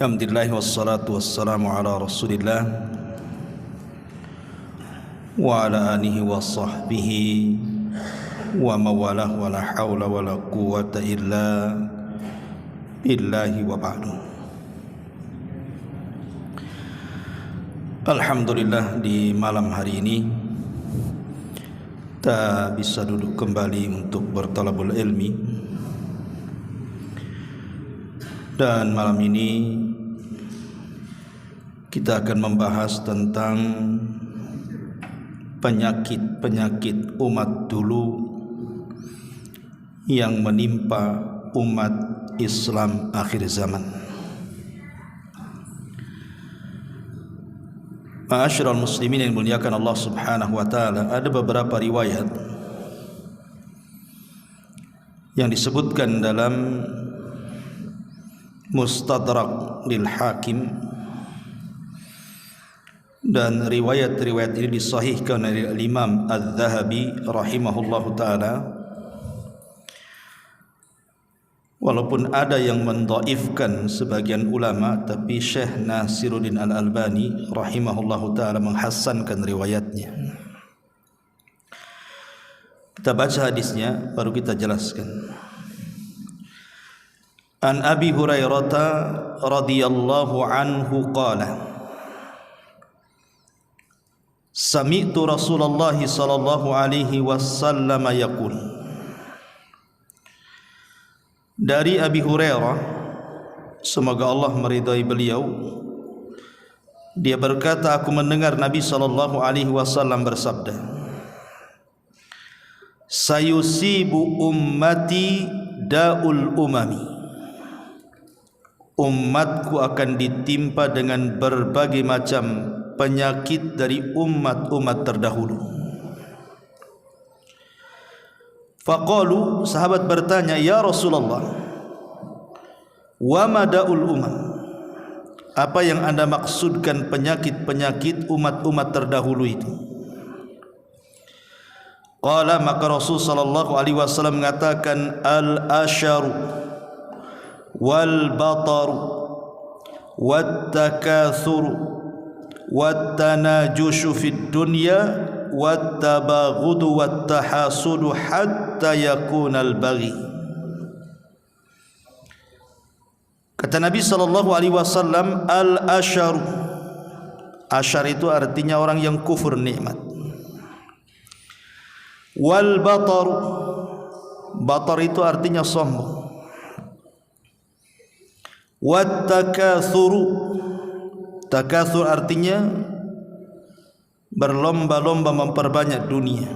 Alhamdulillah wassalatu wassalamu ala Rasulillah wa ala alihi wa sahbihi wa mawalah wa la hawla wa la quwwata illa billahi wa ba'du. Alhamdulillah, di malam hari ini kita bisa duduk kembali untuk bertalabul ilmi. Dan malam ini kita akan membahas tentang penyakit-penyakit umat dulu yang menimpa umat Islam akhir zaman. Ma'asyiral muslimin yang dimuliakan Allah Subhanahu wa taala, ada beberapa riwayat yang disebutkan dalam Mustadrak lil Hakim, dan riwayat-riwayat ini disahihkan oleh Imam Az-Zahabi rahimahullahu taala, walaupun ada yang mendhaifkan sebagian ulama, tapi Syekh Nasiruddin Al-Albani rahimahullahu taala menghasankan riwayatnya. Kita baca hadisnya baru kita jelaskan. An Abi Hurairah radhiyallahu anhu qala Sami'tu Rasulullah sallallahu alaihi wasallam yaqul. Dari Abi Hurairah, semoga Allah meridai beliau, dia berkata, aku mendengar Nabi sallallahu alaihi wasallam bersabda, sayusibu ummati da'ul umami, umatku akan ditimpa dengan berbagai macam penyakit dari umat-umat terdahulu. Faqalu, sahabat bertanya, ya Rasulullah, wa mada'ul umam, apa yang anda maksudkan penyakit-penyakit umat-umat terdahulu itu? Qala, maka Rasul sallallahu alaihi wasallam mengatakan, al-asharu wal bataru wat takatsuru wat tanajushu fid dunya wat tabaghudu wat tahasudu hatta yakunal baghi. Kata Nabi sallallahu alaihi wasallam, al-ashar, ashar itu artinya orang yang kufur nikmat. Wal batar, batar itu artinya sombong. Wat takatsuru, takatsur artinya berlomba-lomba memperbanyak dunia.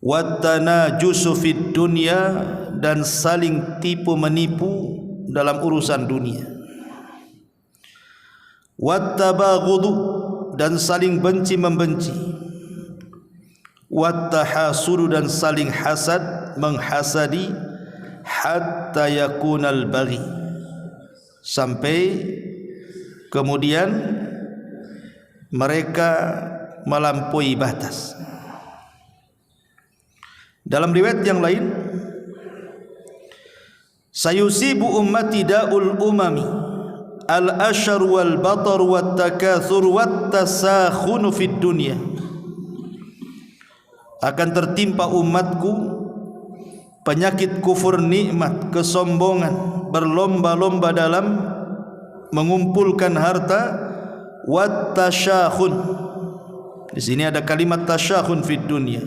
Wat tanajusu fid dunya, dan saling tipu menipu dalam urusan dunia. Wat tabaghudu, dan saling benci membenci. Wat tahasudu, dan saling hasad menghasadi. Hatta yakunal baghi, sampai kemudian mereka melampaui batas. Dalam riwayat yang lain, sayusibu ummati da'ul umami al-ashar wal batar wat takatsur wat tasakhun fid dunya, akan tertimpa umatku penyakit kufur nikmat, kesombongan, berlomba-lomba dalam mengumpulkan harta, wat tasyakhun. Di sini ada kalimat tasyakhun fid dunya,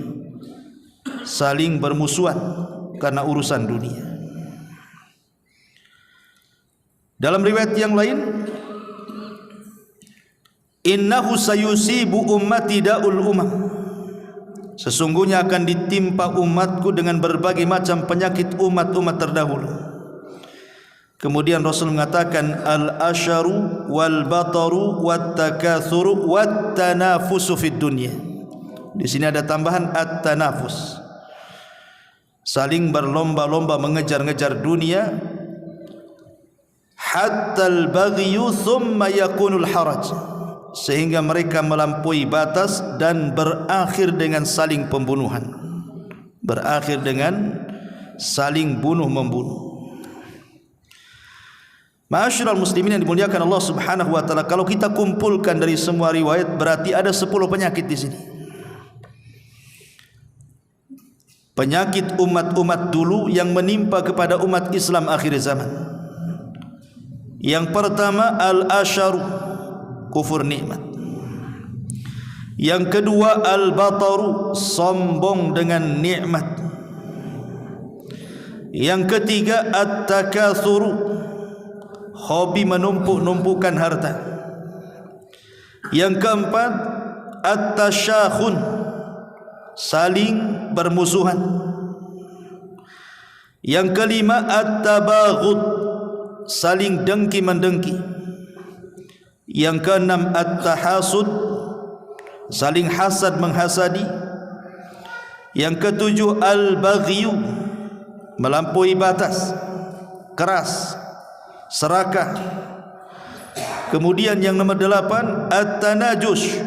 saling bermusuhan karena urusan dunia. Dalam riwayat yang lain, innahu sayusibu ummati da'ul umam, sesungguhnya akan ditimpa umatku dengan berbagai macam penyakit umat-umat terdahulu. Kemudian Rasul mengatakan, al-asharu wal bataru wat takatsuru wat tanafusu fid dunya. Di sini ada tambahan at-tanafus, saling berlomba-lomba mengejar-ngejar dunia. Hatta al-baghyu thumma yakunul haraj, sehingga mereka melampaui batas dan berakhir dengan saling pembunuhan, berakhir dengan saling bunuh-membunuh. Ma'asyiral muslimin yang dimuliakan Allah Subhanahu wa taala, kalau kita kumpulkan dari semua riwayat berarti ada 10 penyakit di sini. Penyakit umat-umat dulu yang menimpa kepada umat Islam akhir zaman. Yang pertama al-asyaru, kufur nikmat. Yang kedua al-bataru, sombong dengan nikmat. Yang ketiga at-takatsuru, hobi menumpuk-numpukan harta. Yang keempat at-tasyakhun, saling bermusuhan. Yang kelima at-tabaghud, saling dengki-mendengki. Yang keenam at-tahasud, saling hasad menghasadi. Yang ketujuh al-baghyu, melampaui batas, keras, serakah. Kemudian yang nomor 8 at-tanajus,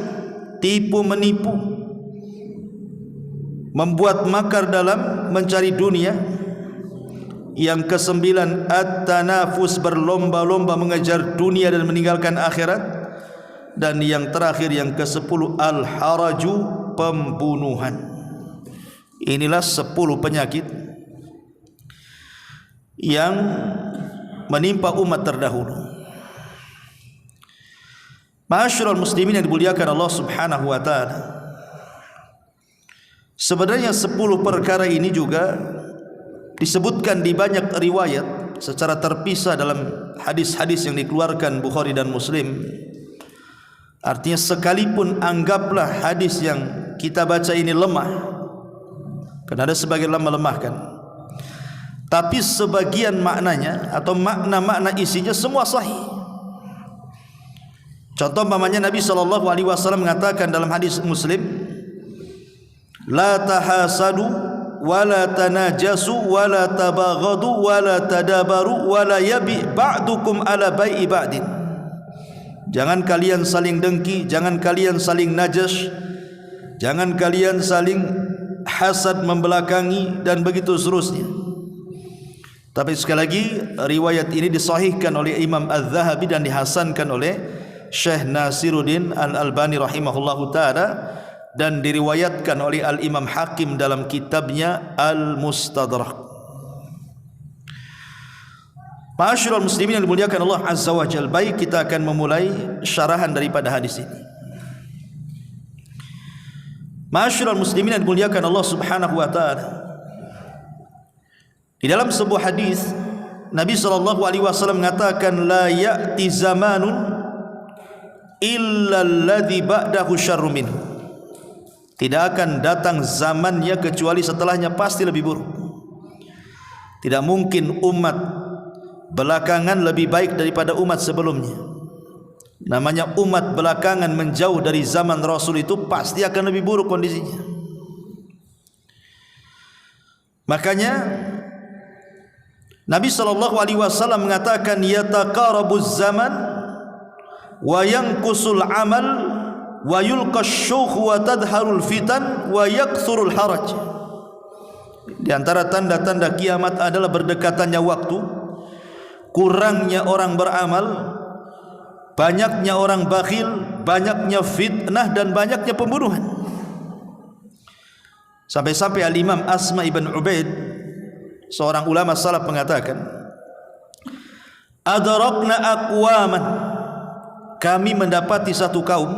tipu menipu, membuat makar dalam mencari dunia. Yang ke-9 at-tanafus, berlomba-lomba mengejar dunia dan meninggalkan akhirat. Dan yang terakhir yang ke-10 al-haraju, pembunuhan. Inilah 10 penyakit yang menimpa umat terdahulu. Ma'asyiral muslimin yang dimuliakan Allah Subhanahu wa taala, sebenarnya 10 perkara ini juga disebutkan di banyak riwayat secara terpisah dalam hadis-hadis yang dikeluarkan Bukhari dan Muslim. Artinya sekalipun anggaplah hadis yang kita baca ini lemah, karena ada sebagian ulama melemahkan, tapi sebagian maknanya atau makna-makna isinya semua sahih. Contoh umpamanya Nabi SAW mengatakan dalam hadis Muslim, la tahasadu wala tanajasu wala tabaghadu wala tadabaru wala yabi ba'dukum ala bai'i ba'din. Jangan kalian saling dengki, jangan kalian saling najas, jangan kalian saling hasad membelakangi, dan begitu seterusnya. Tapi sekali lagi riwayat ini disahihkan oleh Imam Az-Zahabi dan dihasankan oleh Syekh Nasiruddin Al-Albani rahimahullahu taala, dan diriwayatkan oleh Al-Imam Hakim dalam kitabnya Al-Mustadrak. Ma'asyiral muslimin yang dimuliakan Allah Azza wa Jalla, baik kita akan memulai syarahan daripada hadis ini. Ma'asyiral muslimin yang dimuliakan Allah Subhanahu wa taala, di dalam sebuah hadis Nabi SAW mengatakan, la ya'ti zamanun illa alladhi ba'dahu syarru minhu. Tidak akan datang zamannya kecuali setelahnya pasti lebih buruk. Tidak mungkin umat belakangan lebih baik daripada umat sebelumnya. Namanya umat belakangan menjauh dari zaman Rasul itu pasti akan lebih buruk kondisinya. Makanya Nabi SAW mengatakan, yataqarabuz zaman wa yanqusul amal wa yulqash syukh wa tadharul fitan wa yakthurul haraj. Di antara tanda-tanda kiamat adalah berdekatannya waktu, kurangnya orang beramal, banyaknya orang bakhil, banyaknya fitnah, dan banyaknya pembunuhan. Sampai-sampai Al-Imam Asma ibn Ubaid, seorang ulama salaf, mengatakan, adrakna aqwaman, kami mendapati satu kaum,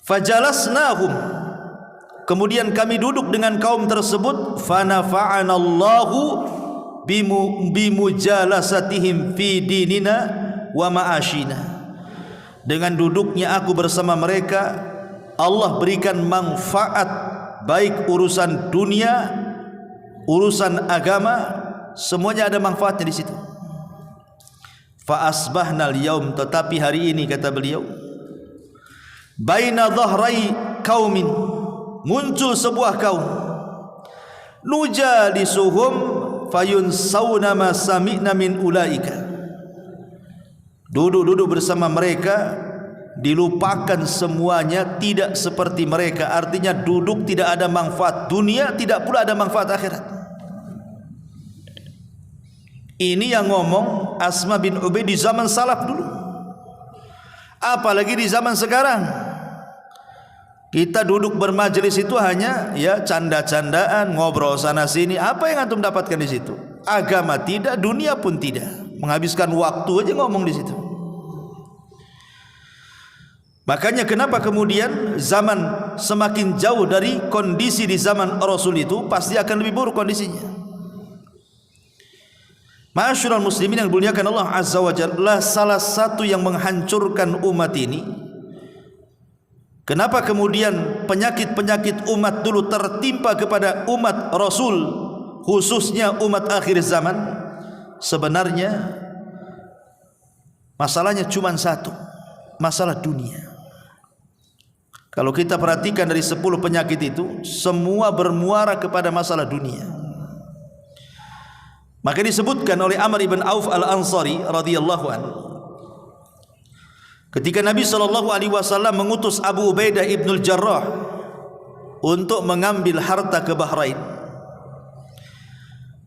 fajalasnahum, kemudian kami duduk dengan kaum tersebut, fanafa'anallahu bimujalasatihim fi dinina wa ma'ashina. Dengan duduknya aku bersama mereka, Allah berikan manfaat, baik urusan dunia, urusan agama, semuanya ada manfaatnya di situ. Fa asbahnal yaum, tetapi hari ini, kata beliau, baina dhahrai qaumin, muncul sebuah kaum, nujalisuhum fayunsawna ma sami'na min ulaika. Duduk-duduk bersama mereka, dilupakan semuanya, tidak seperti mereka. Artinya duduk tidak ada manfaat dunia, tidak pula ada manfaat akhirat. Ini yang ngomong Asma bin Ubaid di zaman salaf dulu, apalagi di zaman sekarang. Kita duduk bermajelis itu hanya ya canda-candaan, ngobrol sana sini. Apa yang antum dapatkan di situ? Agama tidak, dunia pun tidak. Menghabiskan waktu aja ngomong di situ. Makanya kenapa kemudian zaman semakin jauh dari kondisi di zaman Rasul itu, pasti akan lebih buruk kondisinya. Ma'asyiral muslimin yang dimuliakan Allah Azza wa Jalla, salah satu yang menghancurkan umat ini, kenapa kemudian penyakit-penyakit umat dulu tertimpa kepada umat Rasul, khususnya umat akhir zaman? Sebenarnya masalahnya cuma satu, masalah dunia. Kalau kita perhatikan dari 10 penyakit itu, semua bermuara kepada masalah dunia. Maka disebutkan oleh Amr ibn Auf al-Ansari radhiyallahu anhu, ketika Nabi SAW mengutus Abu Ubaidah ibn al-Jarrah untuk mengambil harta ke Bahrain.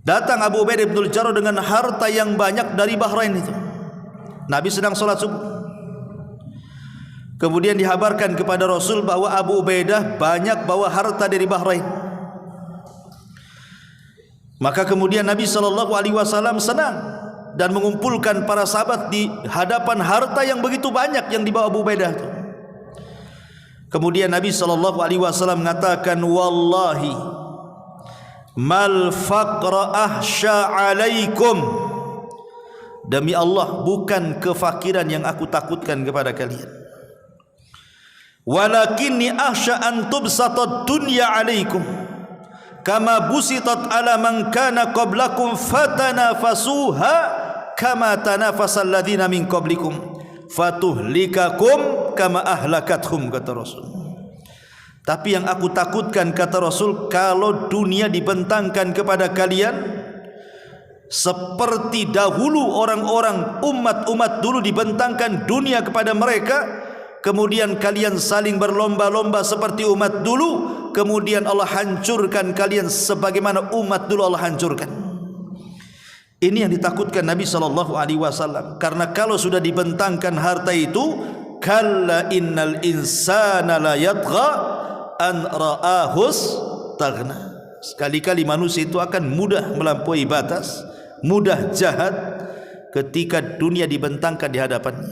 Datang Abu Ubaidah ibn al-Jarrah dengan harta yang banyak dari Bahrain itu. Nabi sedang sholat subuh. Kemudian dihabarkan kepada Rasul bahwa Abu Ubaidah banyak bawa harta dari Bahrain. Maka kemudian Nabi SAW senang dan mengumpulkan para sahabat di hadapan harta yang begitu banyak yang dibawa Abu Ubaidah itu. Kemudian Nabi SAW mengatakan, wallahi mal faqra ahsya alaikum, demi Allah bukan kefakiran yang aku takutkan kepada kalian, walakinni ahsya an tubsatad dunya alaikum kama busitat ala man kana qablakum fatanafasuha kama tanafasal ladina min qablikum fatuhlikakum kama ahlakathum, kata Rasul. Tapi yang aku takutkan, kata Rasul, kalau dunia dibentangkan kepada kalian seperti dahulu orang-orang umat-umat dulu dibentangkan dunia kepada mereka, kemudian kalian saling berlomba-lomba seperti umat dulu, kemudian Allah hancurkan kalian sebagaimana umat dulu Allah hancurkan. Ini yang ditakutkan Nabi SAW. Karena kalau sudah dibentangkan harta itu, kalla innal insana la yatgha an ra'ahus taghna, sekali-kali manusia itu akan mudah melampaui batas, mudah jahat ketika dunia dibentangkan di hadapannya.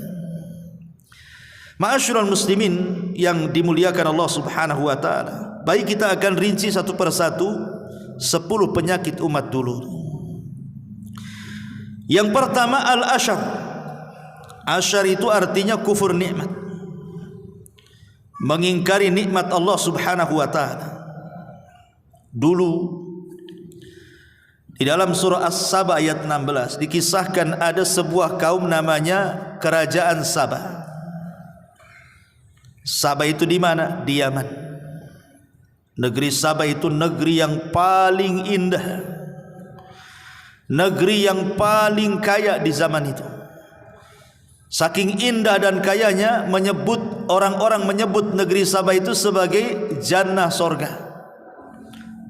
Ma'asyiral muslimin yang dimuliakan Allah Subhanahu wa taala, baik kita akan rinci satu persatu 10 penyakit umat dulu. Yang pertama al-asyar. Asyar itu artinya kufur nikmat, mengingkari nikmat Allah Subhanahu wa taala. Dulu di dalam surah As-Saba ayat 16 dikisahkan ada sebuah kaum namanya kerajaan Sabah. Sabah itu di mana? Di Yaman. Negeri Sabah itu negeri yang paling indah, negeri yang paling kaya di zaman itu. Saking indah dan kayanya, orang-orang menyebut negeri Sabah itu sebagai jannah sorga,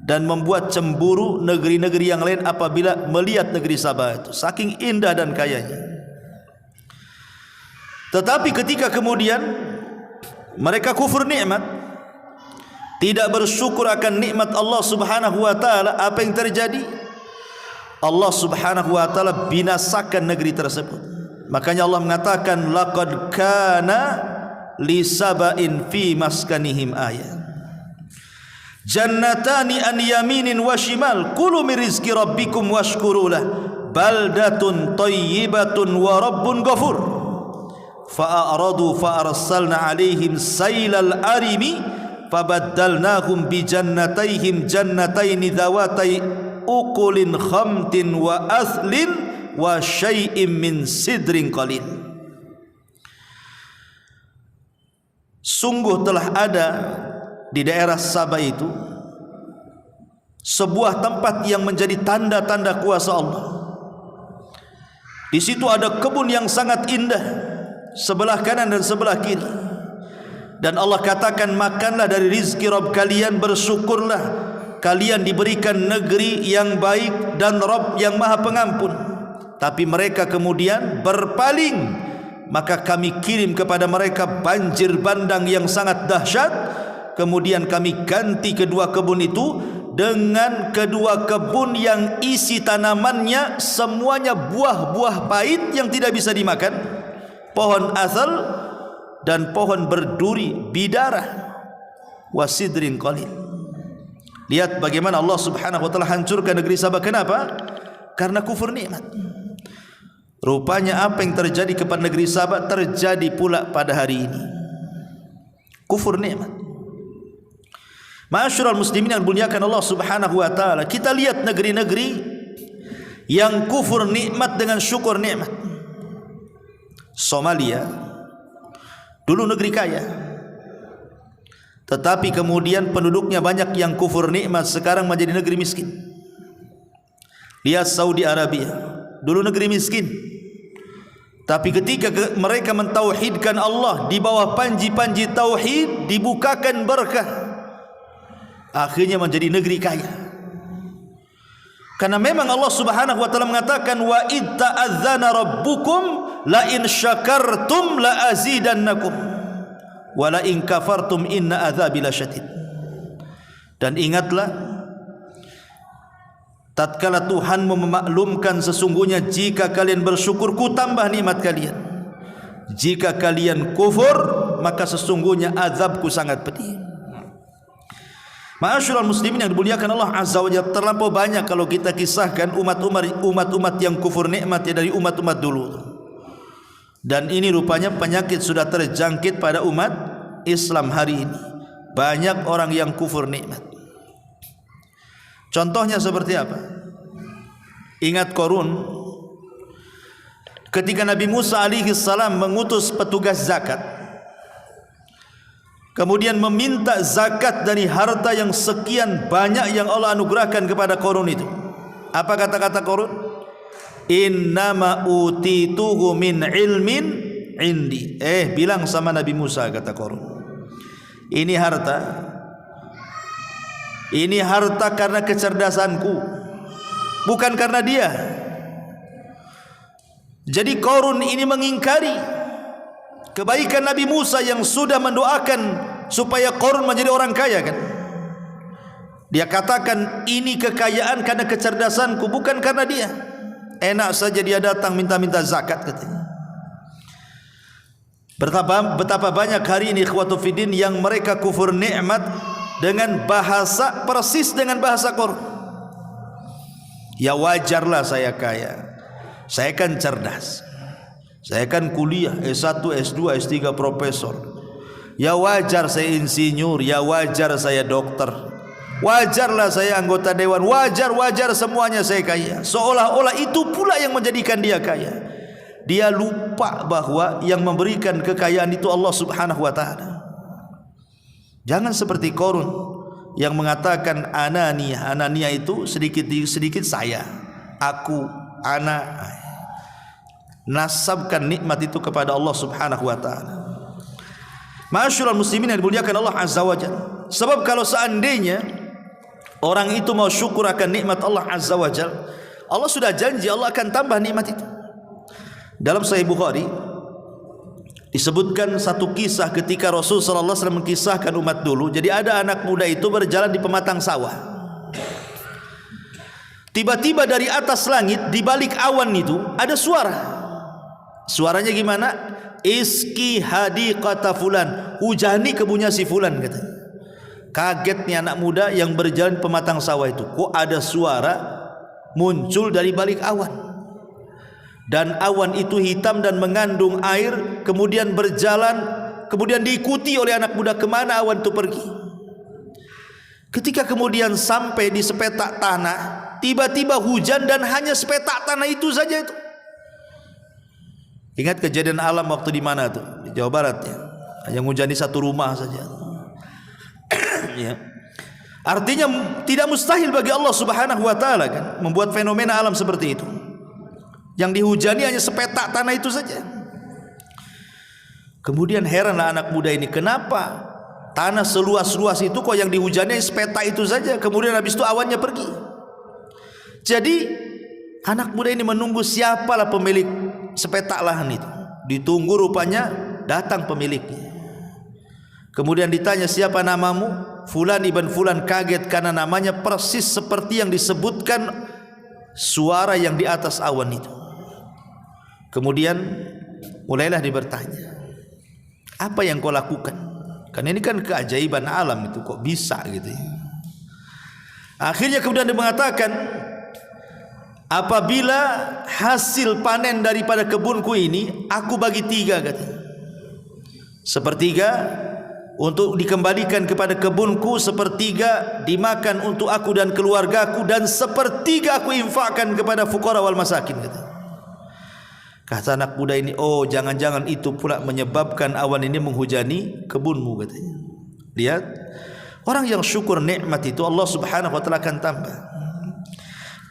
dan membuat cemburu negeri-negeri yang lain apabila melihat negeri Sabah itu, saking indah dan kayanya. Tetapi ketika kemudian mereka kufur nikmat, tidak bersyukur akan nikmat Allah Subhanahu wa taala, apa yang terjadi? Allah Subhanahu wa taala binasakan negeri tersebut. Makanya Allah mengatakan, laqad kana li sabain fi maskanihim ayat, jannatani an yaminin wa shimal, kulu min rizqi rabbikum washkuru lah, baldatun thayyibatun wa rabbun ghafur. Fa'aradu fa'arsalna alaihim sailal arimi fabaddalnahum bi jannatayhim jannataini dhawatai ukulin khamtin wa athlin wa syai'im min sidrin qalil. Sungguh telah ada di daerah Sabah itu sebuah tempat yang menjadi tanda-tanda kuasa Allah. Di situ ada kebun yang sangat indah, sebelah kanan dan sebelah kiri. Dan Allah katakan, makanlah dari rizki Rabb kalian, bersyukurlah, kalian diberikan negeri yang baik dan Rabb yang maha pengampun. tapi mereka kemudian berpaling, maka kami kirim kepada mereka banjir bandang yang sangat dahsyat. Kemudian kami ganti kedua kebun itu dengan kedua kebun yang isi tanamannya semuanya buah-buah pahit yang tidak bisa dimakan, pohon asal dan pohon berduri bidara, wasidrin qalil. Lihat bagaimana Allah Subhanahu wa taala hancurkan negeri Sabah. Kenapa? Karena kufur nikmat. Rupanya apa yang terjadi kepada negeri Sabah terjadi pula pada hari ini. Kufur nikmat. Ma'asyiral muslimin yang dimuliakan Allah Subhanahu wa taala, kita lihat negeri-negeri yang kufur nikmat dengan syukur nikmat. Somalia dulu negeri kaya, tetapi kemudian penduduknya banyak yang kufur nikmat, sekarang menjadi negeri miskin. Lihat Saudi Arabia, dulu negeri miskin, tapi ketika mereka mentauhidkan Allah, di bawah panji-panji tauhid dibukakan berkah, akhirnya menjadi negeri kaya. Karena memang Allah Subhanahu wa taala mengatakan, wa id ta'adzana rabbukum la in syakartum la azidannakum wa la in kafartum inna adzabi lasyadid. Dan ingatlah tatkala Tuhan memaklumkan sesungguhnya jika kalian bersyukur ku tambah nikmat kalian, jika kalian kufur maka sesungguhnya azabku sangat pedih. Ma'asyiral muslimin yang dimuliakan Allah Azza wa Jalla, terlampau banyak kalau kita kisahkan umat-umat yang kufur nikmat ya dari umat-umat dulu. Dan ini rupanya penyakit sudah terjangkit pada umat Islam hari ini. Banyak orang yang kufur nikmat. Contohnya seperti apa? Ingat Qarun. Ketika Nabi Musa alaihi salam mengutus petugas zakat, kemudian meminta zakat dari harta yang sekian banyak yang Allah anugerahkan kepada Qarun itu. Apa kata-kata Qarun? Innama utituhu min ilmin indi. Bilang sama Nabi Musa, kata Qarun, ini harta karena kecerdasanku, bukan karena dia. Jadi Qarun ini mengingkari kebaikan Nabi Musa yang sudah mendoakan supaya Qarun menjadi orang kaya kan. Dia katakan ini kekayaan karena kecerdasanku, bukan karena dia. Enak saja dia datang minta-minta zakat katanya. Betapa banyak hari ini ikhwatu fiddin yang mereka kufur nikmat dengan bahasa persis dengan bahasa Qarun. Ya wajarlah saya kaya, saya kan cerdas, saya kan kuliah S1, S2, S3 profesor. Ya wajar saya insinyur, ya wajar saya dokter, wajarlah saya anggota dewan, wajar semuanya saya kaya. Seolah-olah itu pula yang menjadikan dia kaya. Dia lupa bahwa yang memberikan kekayaan itu Allah Subhanahu wa taala. Jangan seperti Qarun yang mengatakan anania itu sedikit saya, aku, ana. Nasabkan nikmat itu kepada Allah Subhanahu wa taala. Ma'asyiral muslimin yang dimuliakan Allah Azza wa Jalla. Sebab kalau seandainya orang itu mau syukur akan nikmat Allah Azza wa Jalla, Allah sudah janji Allah akan tambah nikmat itu. Dalam Sahih Bukhari disebutkan satu kisah ketika Rasul sallallahu alaihi wasallam mengkisahkan umat dulu. Jadi ada anak muda itu berjalan di pematang sawah. Tiba-tiba dari atas langit di balik awan itu ada suara. Suaranya gimana? Iski hadiqata fulan, hujani kebunnya si fulan katanya. Kaget nih anak muda yang berjalan pematang sawah itu. Kok ada suara muncul dari balik awan? Dan awan itu hitam dan mengandung air, kemudian berjalan, kemudian diikuti oleh anak muda. Kemana awan itu pergi? Ketika kemudian sampai di sepetak tanah, tiba-tiba hujan dan hanya sepetak tanah itu saja itu. Ingat kejadian alam waktu di mana tuh? Di Jawa Barat ya. Yang hujan di satu rumah saja. Ya. Artinya tidak mustahil bagi Allah Subhanahu wa taala kan membuat fenomena alam seperti itu. Yang dihujani hanya sepetak tanah itu saja. Kemudian heranlah anak muda ini, kenapa tanah seluas-luas itu kok yang dihujani sepetak itu saja, kemudian habis itu awannya pergi. Jadi Anak muda ini menunggu siapalah pemilik sepetak lahan itu. Ditunggu, rupanya datang pemiliknya. Kemudian ditanya, siapa namamu? Fulan ibn Fulan. Kaget karena namanya persis seperti yang disebutkan suara yang di atas awan itu. Kemudian mulailah dia bertanya, apa yang kau lakukan? Karena ini kan keajaiban alam itu, kok bisa gitu ya. Akhirnya kemudian dia mengatakan, apabila hasil panen daripada kebunku ini aku bagi 3 katanya. Sepertiga untuk dikembalikan kepada kebunku, sepertiga dimakan untuk aku dan keluargaku, dan sepertiga aku infakkan kepada fuqara wal masakin katanya. Kata anak muda ini, oh jangan-jangan itu pula menyebabkan awan ini menghujani kebunmu katanya. Lihat, orang yang syukur nikmat itu Allah Subhanahu wa taala akan tambah.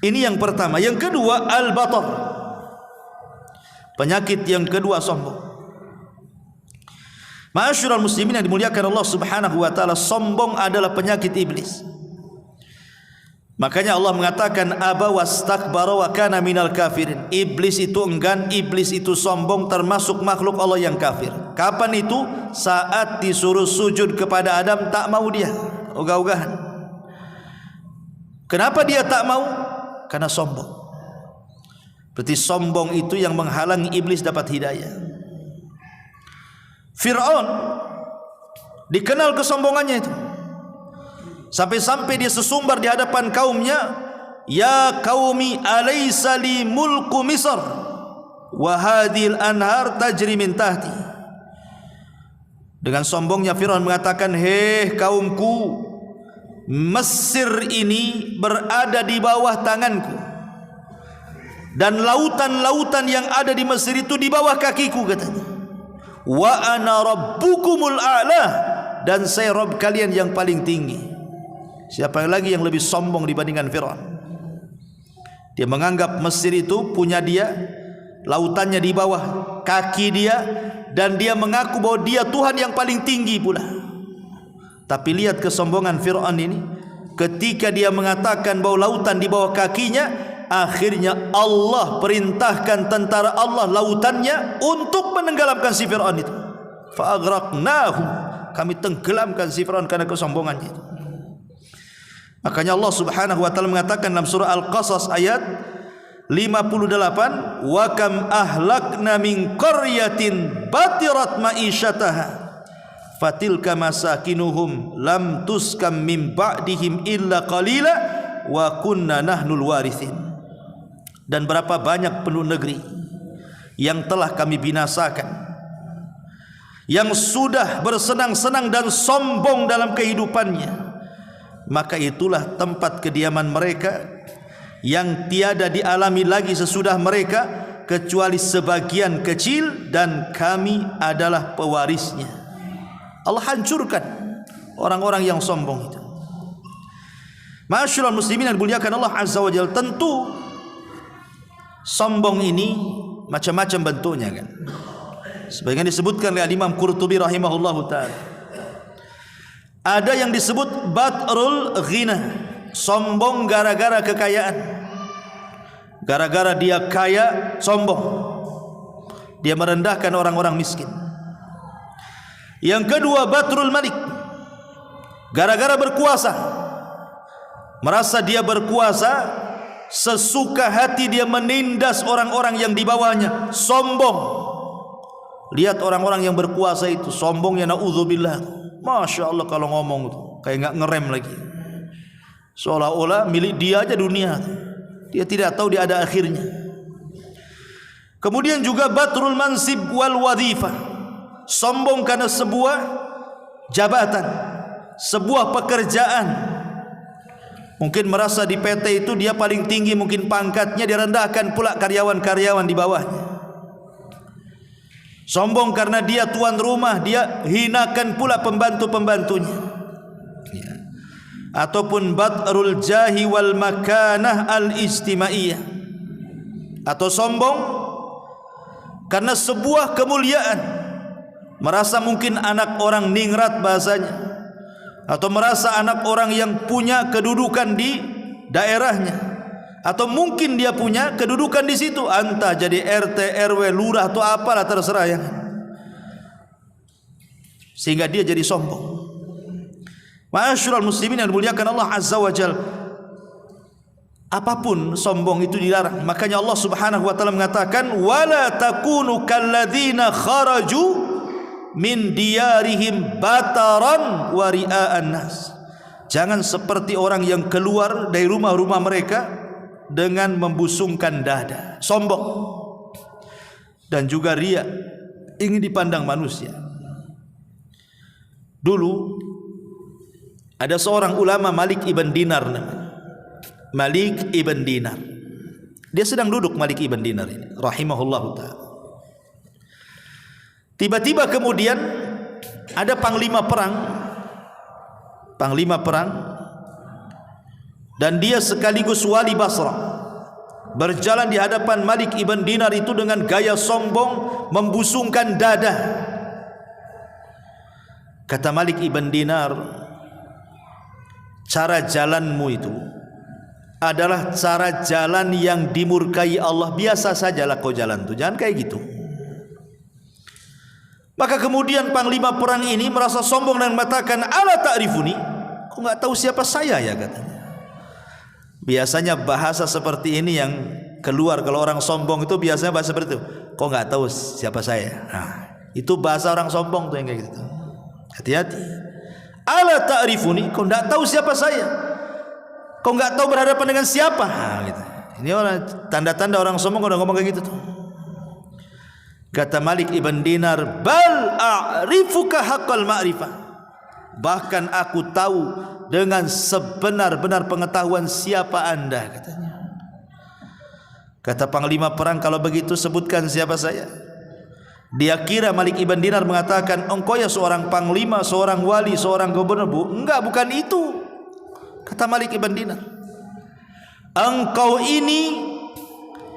Ini yang pertama. Yang kedua, al-batar. Penyakit yang kedua, sombong. Ma'asyiral muslimin yang dimuliakan Allah Subhanahu wa taala, sombong adalah penyakit iblis. Makanya Allah mengatakan, aba wastakbara wa kana minal kafirin. Iblis itu enggan, iblis itu sombong, termasuk makhluk Allah yang kafir. Kapan itu? Saat disuruh sujud kepada Adam, tak mau dia, ogah-ogahan. Kenapa dia tak mau? Karena sombong. Berarti sombong itu yang menghalangi iblis dapat hidayah. Fir'aun dikenal kesombongannya itu, sampai-sampai dia sesumbar di hadapan kaumnya, ya qaumi alaysa li mulku Misr wa hadhil anhar tajri min tahti. Dengan sombongnya Fir'aun mengatakan, hei kaumku, Mesir ini berada di bawah tanganku, dan lautan-lautan yang ada di Mesir itu di bawah kakiku katanya. Wa ana rabbukumul a'la, dan saya Rabb kalian yang paling tinggi. Siapa lagi yang lebih sombong dibandingkan Fir'aun? Dia menganggap Mesir itu punya dia, lautannya di bawah kaki dia, dan dia mengaku bahwa dia Tuhan yang paling tinggi pula. Tapi lihat kesombongan Fir'aun ini, ketika dia mengatakan bahwa lautan di bawah kakinya, akhirnya Allah perintahkan tentara Allah lautannya untuk menenggelamkan si Fir'aun itu. Fa'aghraqnahu, kami tenggelamkan si Fir'aun karena kesombongannya itu. Makanya Allah Subhanahu wa taala mengatakan dalam surah Al-Qasas ayat 58, wa kam ahlakna min qaryatin batirat ma'isyataha fatilka masakinuhum lam tuskam min ba'dihim illa qalila wa kunna nahnul warithin. Dan berapa banyak penduduk negeri yang telah kami binasakan, yang sudah bersenang-senang dan sombong dalam kehidupannya, maka itulah tempat kediaman mereka yang tiada dialami lagi sesudah mereka kecuali sebagian kecil, dan kami adalah pewarisnya. Allah hancurkan orang-orang yang sombong itu. Ma'asyiral muslimin yang dimuliakan Allah Azza wa Jalla, tentu sombong ini macam-macam bentuknya kan. Sebagian disebutkan oleh Imam Qurtubi rahimahullahu taala. Ada yang disebut batrul ghina, sombong gara-gara kekayaan. Gara-gara dia kaya, sombong. Dia merendahkan orang-orang miskin. Yang kedua, batrul malik, gara-gara berkuasa. Merasa dia berkuasa, sesuka hati dia menindas orang-orang yang di bawahnya, sombong. Lihat orang-orang yang berkuasa itu sombongnya, na'udzubillah. Masya Allah kalau ngomong itu kayak nggak ngerem lagi, seolah-olah milik dia aja dunia. Dia tidak tahu dia ada akhirnya. Kemudian juga batrul mansib wal wadhifah, sombong karena sebuah jabatan, sebuah pekerjaan. Mungkin merasa di PT itu dia paling tinggi, mungkin pangkatnya, direndahkan pula karyawan-karyawan di bawahnya. Sombong karena dia tuan rumah, dia hinakan pula pembantu-pembantunya. Ataupun batrul jahi wal makanah al istimaiyah, atau sombong karena sebuah kemuliaan, merasa mungkin anak orang ningrat bahasanya, atau merasa anak orang yang punya kedudukan di daerahnya, atau mungkin dia punya kedudukan di situ, entah jadi RT, RW, lurah atau apalah terserah ya. Sehingga dia jadi sombong. Ma'asyiral muslimin yang dimuliakan Allah Azza wa Jalla, apapun sombong itu dilarang. Makanya Allah Subhanahu wa taala mengatakan wala takunu kalladzina kharaju min diyarihim bataran wa ria'an nas. Jangan seperti orang yang keluar dari rumah-rumah mereka dengan membusungkan dada, sombong dan juga riya, ingin dipandang manusia. Dulu ada seorang ulama, Malik ibn Dinar namanya. Malik ibn Dinar. Dia sedang duduk, Malik ibn Dinar ini rahimahullahu ta'ala. Tiba-tiba kemudian ada panglima perang, dan dia sekaligus wali Basrah, berjalan di hadapan Malik ibn Dinar itu dengan gaya sombong, membusungkan dada. Kata Malik ibn Dinar, cara jalanmu itu adalah cara jalan yang dimurkai Allah. Biasa sajalah kau jalan tu, jangan kayak gitu. Maka kemudian panglima perang ini merasa sombong dan mengatakan, ala ta'rifuni, kau enggak tahu siapa saya ya, katanya. Biasanya bahasa seperti ini yang keluar kalau orang sombong itu biasanya bahasa seperti itu. Kau enggak tahu siapa saya. Nah, itu bahasa orang sombong tuh yang kayak gitu. Hati-hati. Ala ta'rifuni, kau enggak tahu siapa saya. Kau enggak tahu berhadapan dengan siapa. Nah, gitu. Ini orang tanda-tanda orang sombong udah ngomong kayak gitu tuh. Kata Malik ibn Dinar, bal a'rifuka haqqal ma'rifah. Bahkan aku tahu dengan sebenar-benar pengetahuan siapa Anda, katanya. Kata panglima perang, kalau begitu sebutkan siapa saya. Dia kira Malik ibn Dinar mengatakan, engkau ya seorang panglima, seorang wali, seorang gubernur. Enggak, bukan itu. Kata Malik ibn Dinar, engkau ini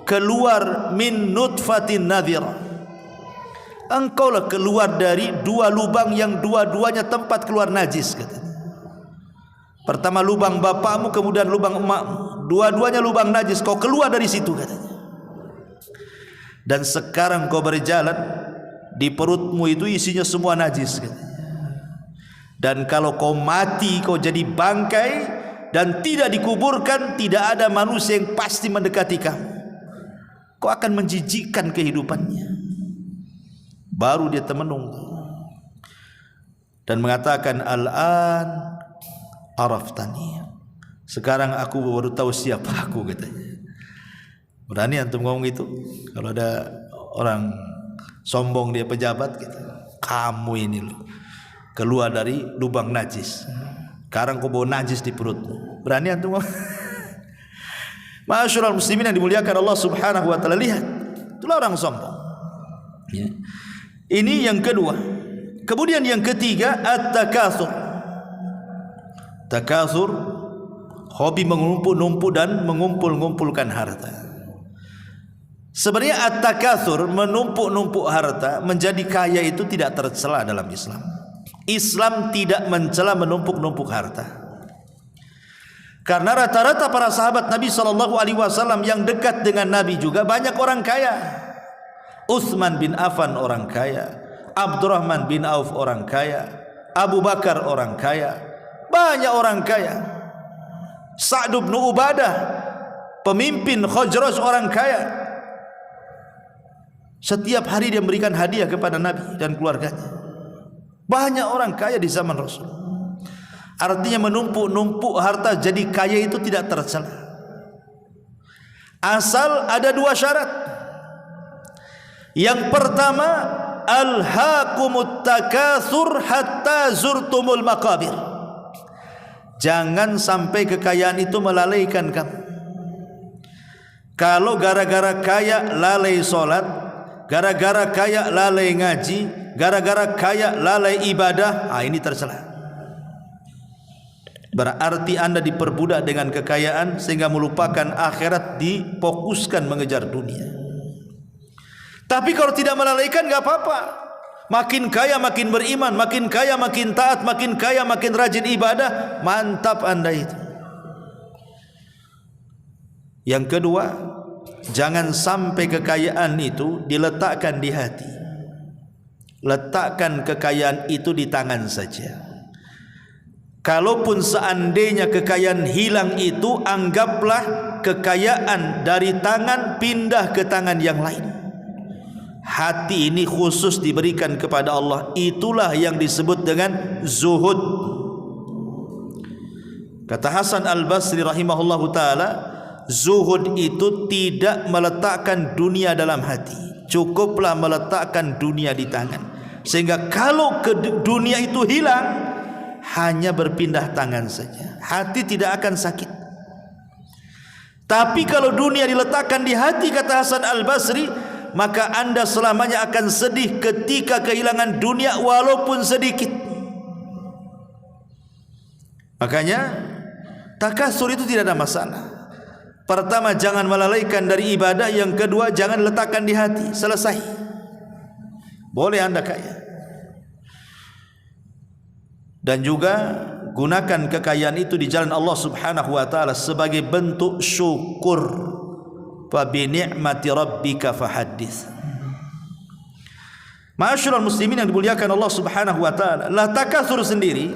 keluar min nutfatin nadhirah. Engkaulah keluar dari dua lubang yang dua-duanya tempat keluar najis, katanya. Pertama lubang bapakmu, kemudian lubang emakmu. Dua-duanya lubang najis, kau keluar dari situ, katanya. Dan sekarang kau berjalan, di perutmu itu isinya semua najis, katanya. Dan kalau kau mati, kau jadi bangkai dan tidak dikuburkan, tidak ada manusia yang pasti mendekati kamu. Kau akan menjijikkan kehidupannya. Baru dia termenung dan mengatakan, al-an araftani, sekarang aku baru tahu siapa aku, katanya. Berani antum ngomong gitu kalau ada orang sombong, dia pejabat gitu. Kamu ini loh keluar dari lubang najis, sekarang kau bawa najis di perutmu. Berani antum ngomong. Ma'asyiral muslimin yang dimuliakan Allah Subhanahu wa taala, lihat, itulah orang sombong ya. Ini yang kedua. Kemudian yang ketiga, at-takatsur. Takatsur, hobi mengumpul-numpul dan mengumpul-ngumpulkan harta. Sebenarnya at-takatsur, menumpuk-numpuk harta, menjadi kaya itu tidak tercela dalam Islam. Islam tidak mencela menumpuk-numpuk harta. Karena rata-rata para sahabat Nabi SAW yang dekat dengan Nabi juga banyak orang kaya. Utsman bin Affan orang kaya, Abdurrahman bin Auf orang kaya, Abu Bakar orang kaya, banyak orang kaya. Sa'd bin Ubadah, pemimpin Khazraj, orang kaya. Setiap hari dia memberikan hadiah kepada Nabi dan keluarganya. Banyak orang kaya di zaman Rasul. Artinya menumpuk-numpuk harta jadi kaya itu tidak tercela. Asal ada dua syarat. Yang pertama, alhaakumut takatsur hatta zurtumul maqabir. Jangan sampai kekayaan itu melalaikan kamu. Kalau gara-gara kaya lalai solat, gara-gara kaya lalai ngaji, gara-gara kaya lalai ibadah, ini tercela. Berarti Anda diperbudak dengan kekayaan sehingga melupakan akhirat, difokuskan mengejar dunia. Tapi kalau tidak melalaikan, enggak apa-apa. Makin kaya makin beriman, makin kaya makin taat, makin kaya makin rajin ibadah. Mantap Anda itu. Yang kedua, jangan sampai kekayaan itu diletakkan di hati. Letakkan kekayaan itu di tangan saja. Kalaupun seandainya kekayaan hilang itu, anggaplah kekayaan dari tangan pindah ke tangan yang lain. Hati ini khusus diberikan kepada Allah. Itulah yang disebut dengan zuhud. Kata Hasan Al-Basri rahimahullahu ta'ala, zuhud itu tidak meletakkan dunia dalam hati, cukuplah meletakkan dunia di tangan. Sehingga kalau dunia itu hilang, hanya berpindah tangan saja, hati tidak akan sakit. Tapi kalau dunia diletakkan di hati, kata Hasan Al-Basri, maka anda selamanya akan sedih ketika kehilangan dunia walaupun sedikit. Makanya takasur itu tidak ada masalah. Pertama, jangan melalaikan dari ibadah. Yang kedua, jangan letakkan di hati. Selesai. Boleh anda kaya. Dan juga gunakan kekayaan itu di jalan Allah Subhanahu wa taala sebagai bentuk syukur. Fa bi ni'mati rabbika fahaddits. Ma'asyiral muslimin yang dimuliakan Allah Subhanahu wa taala, lah takasur sendiri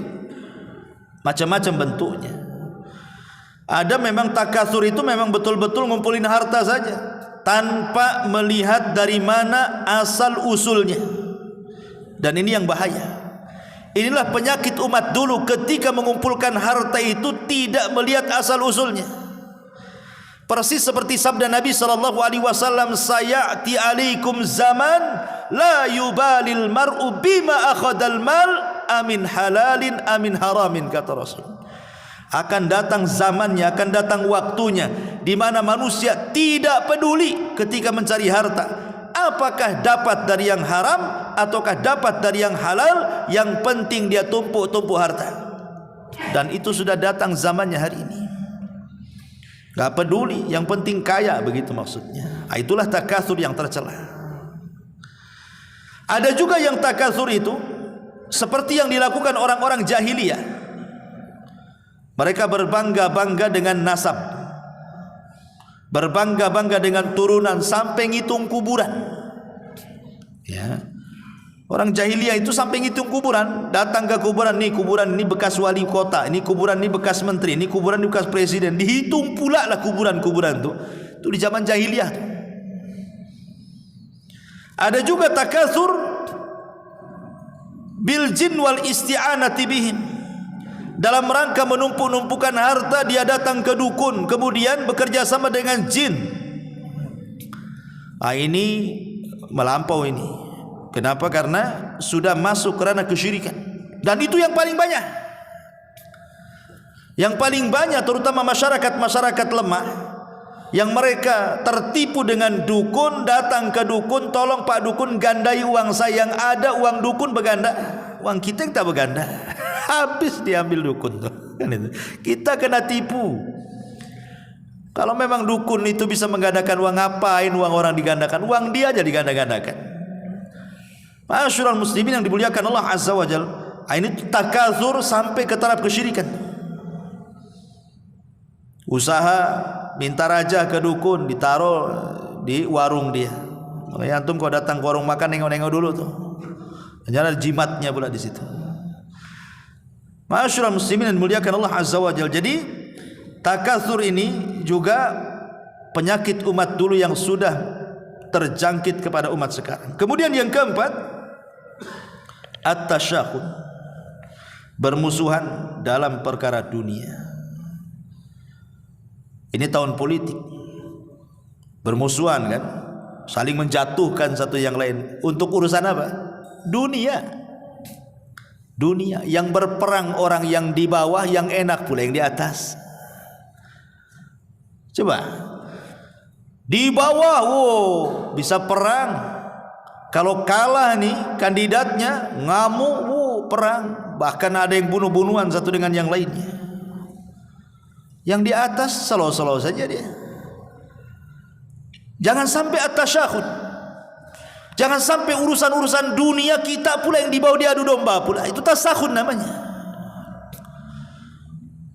macam-macam bentuknya. Ada memang takasur itu memang betul-betul ngumpulin harta saja tanpa melihat dari mana asal usulnya. Dan ini yang bahaya. Inilah penyakit umat dulu, ketika mengumpulkan harta itu tidak melihat asal usulnya. Persis seperti sabda Nabi SAW, sayati alaikum zaman la yubalil mar'u bima akhadal mal amin halalin amin haramin, kata Rasul. Akan datang zamannya, akan datang waktunya di mana manusia tidak peduli ketika mencari harta, apakah dapat dari yang haram ataukah dapat dari yang halal. Yang penting dia tumpuk-tumpuk harta. Dan itu sudah datang zamannya hari ini. Gak peduli, yang penting kaya, begitu maksudnya. Itulah takasur yang tercela. Ada juga yang takasur itu seperti yang dilakukan orang-orang jahiliyah. Mereka berbangga-bangga dengan nasab, berbangga-bangga dengan turunan, sampai ngitung kuburan. Ya. Orang jahiliyah itu sampai ngitung kuburan, datang ke kuburan ini bekas wali kota, ini kuburan ini bekas menteri, ini kuburan ini bekas presiden, dihitung pula lah kuburan-kuburan itu. Itu di zaman jahiliyah tuh. Ada juga takasur bil jin wal isti'anati bihim. Dalam rangka menumpuk-numpukan harta, dia datang ke dukun, kemudian bekerja sama dengan jin. Ini melampau ini. Kenapa? Karena sudah masuk kerana kesyirikan. Dan itu yang paling banyak. Yang paling banyak terutama masyarakat-masyarakat lemah, yang mereka tertipu dengan dukun, datang ke dukun, tolong Pak Dukun gandai uang saya. Yang ada uang dukun berganda, uang kita yang tak berganda. Habis diambil dukun tuh. Kita kena tipu. Kalau memang dukun itu bisa menggandakan uang, ngapain uang orang digandakan? Uang dia aja diganda-gandakan. Ma'asyiral muslimin yang dimuliakan Allah Azza wa Jalla, ini takasur sampai ke taraf kesyirikan. Usaha minta raja ke dukun, ditaruh di warung dia. Makanya antum kalau datang ke warung makan, nengok-nengok dulu tuh. Jangan ada jimatnya pula di situ. Ma'asyiral muslimin yang dimuliakan Allah Azza wa Jalla. Jadi takasur ini juga penyakit umat dulu yang sudah terjangkit kepada umat sekarang. Kemudian yang keempat, at-tasyakhud, bermusuhan dalam perkara dunia. Ini tahun politik, bermusuhan kan, saling menjatuhkan satu yang lain untuk urusan apa? Dunia. Dunia yang berperang orang yang di bawah, yang enak pula yang di atas. Coba di bawah, bisa perang. Kalau kalah nih kandidatnya, ngamuk, perang. Bahkan ada yang bunuh-bunuhan satu dengan yang lainnya. Yang di atas selalu saja dia. Jangan sampai at-tasyakhud. Jangan sampai urusan-urusan dunia kita pula yang dibawa diadu domba pula. Itu tasakhud namanya.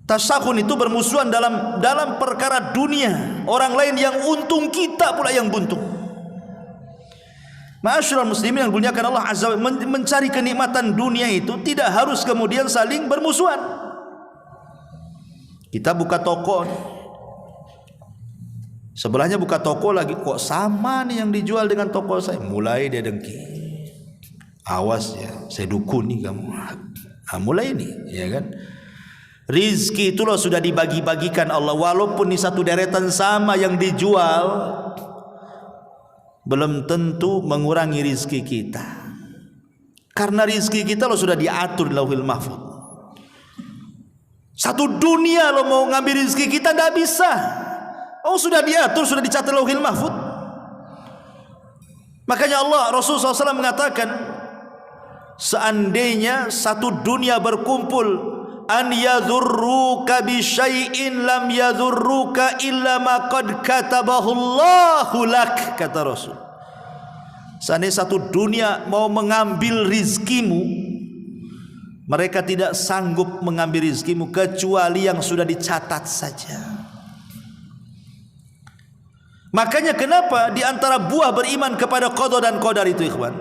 Tasakhun itu bermusuhan dalam perkara dunia. Orang lain yang untung, kita pula yang buntung. Ma'asyiral muslimin yang dimuliakan Allah Azza wa Jalla, mencari kenikmatan dunia itu tidak harus kemudian saling bermusuhan. Kita buka toko, sebelahnya buka toko lagi, kok sama nih yang dijual dengan toko saya. Mulai dia dengki. Awas ya, saya dukun nih kamu. Mulai nih, ya kan? Rizki itu loh sudah dibagi-bagikan Allah. Walaupun di satu deretan sama yang dijual, belum tentu mengurangi rizki kita. Karena rizki kita loh sudah diatur di Lauhil Mahfuz. Satu dunia loh mau ngambil rizki kita tidak bisa. Oh sudah diatur, sudah dicatat Lauhil Mahfuz. Makanya Rasulullah SAW mengatakan, seandainya satu dunia berkumpul, an yadhurruka bi syai'in lam yadhurruka illa ma qad katabahu Allahu lak, kata Rasul. Seandainya satu dunia mau mengambil rizkimu, mereka tidak sanggup mengambil rizkimu kecuali yang sudah dicatat saja. Makanya kenapa di antara buah beriman kepada qada dan qadar itu, ikhwan,